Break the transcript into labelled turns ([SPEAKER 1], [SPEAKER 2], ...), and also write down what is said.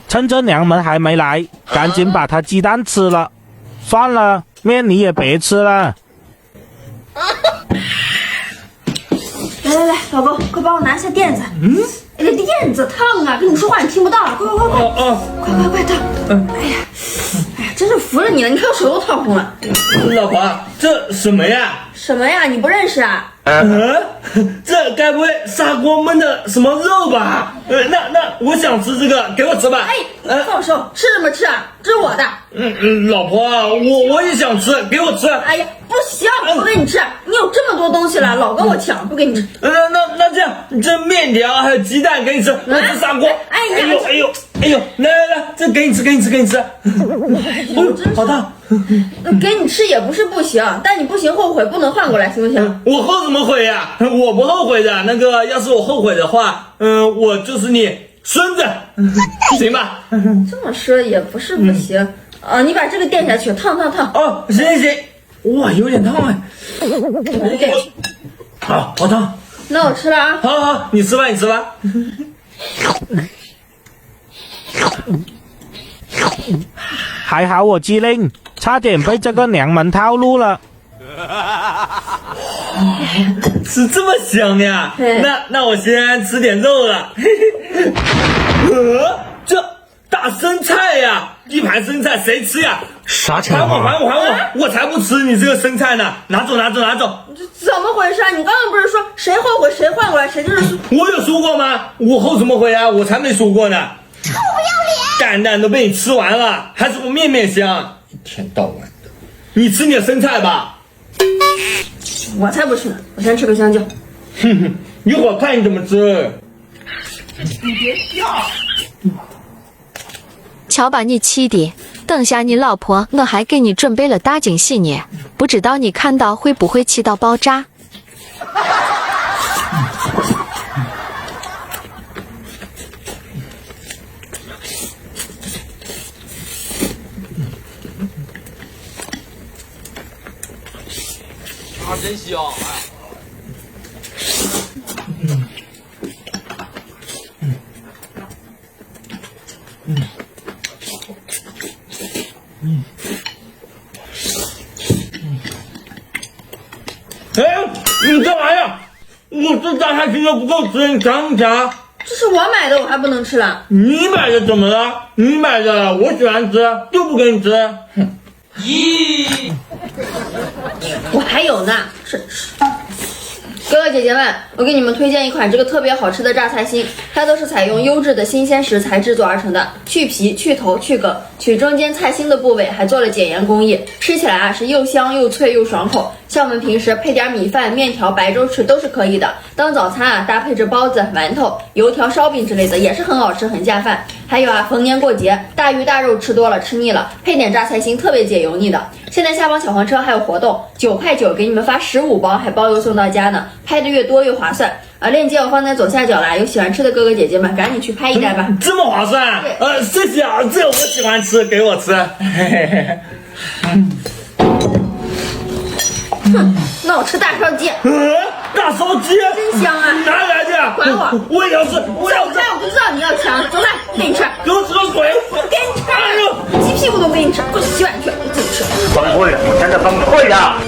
[SPEAKER 1] 趁着娘们还没来，赶紧把它鸡蛋吃了。算了，面你也别吃了。
[SPEAKER 2] 来，老公，快帮我拿下垫子。哎，垫子烫啊，跟你说话你听不到。快烫。哎呀，真是服了你了，你看我手都烫红了。
[SPEAKER 3] 老婆，这什么呀？
[SPEAKER 2] 什么呀？你不认识啊？
[SPEAKER 3] 这该不会砂锅焖的什么肉吧？那我想吃这个，给我吃吧。
[SPEAKER 2] 哎，放手，吃什么吃啊？这是我的。
[SPEAKER 3] 老婆，我也想吃，给我吃。
[SPEAKER 2] 哎呀，不行，不给你吃，你有这么多东西了，老跟我抢，不给你吃。
[SPEAKER 3] 那这样，这面条还有鸡蛋给你吃，我吃砂锅。哎呦，来，这给你吃。好烫。
[SPEAKER 2] 给你吃也不是不行，但你不行后悔不能换过来，行不行？
[SPEAKER 3] 我后什么悔呀？我不后悔的。那个，要是我后悔的话，我就是你孙子，行吧？
[SPEAKER 2] 这么说也不是不行啊，你把这个垫下去，烫。
[SPEAKER 3] 哦，行，哇，有点烫哎。好烫。
[SPEAKER 2] 那我吃了啊。
[SPEAKER 3] 好，你吃吧。
[SPEAKER 1] 还好我机灵，差点被这个娘们套路了。
[SPEAKER 3] 是这么香呀？那我先吃点肉了。这大生菜呀，一盘生菜谁吃呀？
[SPEAKER 4] 啥情况？
[SPEAKER 3] 还我才不吃你这个生菜呢！拿走！
[SPEAKER 2] 这怎么回事啊？你刚刚不是说谁后悔谁换过来，谁就是
[SPEAKER 3] 我有说过吗？我后什么悔啊？我才没说过呢！
[SPEAKER 2] 臭不要脸！
[SPEAKER 3] 蛋都被你吃完了，还是我面香，一天到晚的。你吃你的生菜吧。
[SPEAKER 2] 我才不吃呢，我先吃个香蕉。
[SPEAKER 3] 一会儿看你怎么吃。
[SPEAKER 5] 你别笑。
[SPEAKER 6] 瞧把你气的，等下你老婆我还给你准备了大惊喜呢，不知道你看到会不会气到爆炸？
[SPEAKER 4] 真香！
[SPEAKER 3] 你干嘛呀？我这大菜青都不够吃，你尝不尝？
[SPEAKER 2] 这是我买的，我还不能吃了。
[SPEAKER 3] 你买的怎么了？你买的我喜欢吃，就不给你吃。
[SPEAKER 4] 咦，
[SPEAKER 2] 我还有呢，吃。哥哥姐姐们，我给你们推荐一款这个特别好吃的榨菜心，它都是采用优质的新鲜食材制作而成的，去皮、去头、去梗，取中间菜心的部位，还做了检验工艺，吃起来是又香又脆又爽口。像我们平时配点米饭、面条、白粥吃都是可以的，当早餐搭配着包子、馒头、油条、烧饼之类的也是很好吃，很下饭。还有逢年过节，大鱼大肉吃多了吃腻了，配点榨菜心特别解油腻的。现在下方小黄车还有活动，9块9给你们发15包，还包邮送到家呢，拍的越多越划算啊！链接我放在左下角啦，有喜欢吃的哥哥姐姐们赶紧去拍一袋吧。
[SPEAKER 3] 这么划算？谢谢啊，这我喜欢吃，给我吃。
[SPEAKER 2] 那我吃大烧鸡。
[SPEAKER 3] 大烧鸡
[SPEAKER 2] 真香啊！
[SPEAKER 3] 哪里来的？
[SPEAKER 2] 管我！
[SPEAKER 3] 我也要吃，我要吃。
[SPEAKER 2] 我就知道你要抢，走来，不给你吃，
[SPEAKER 3] 给我吃个鬼！
[SPEAKER 2] 不给你吃，鸡屁股都给你吃，滚洗碗去，自己吃。
[SPEAKER 4] 崩溃了，我真的崩溃了。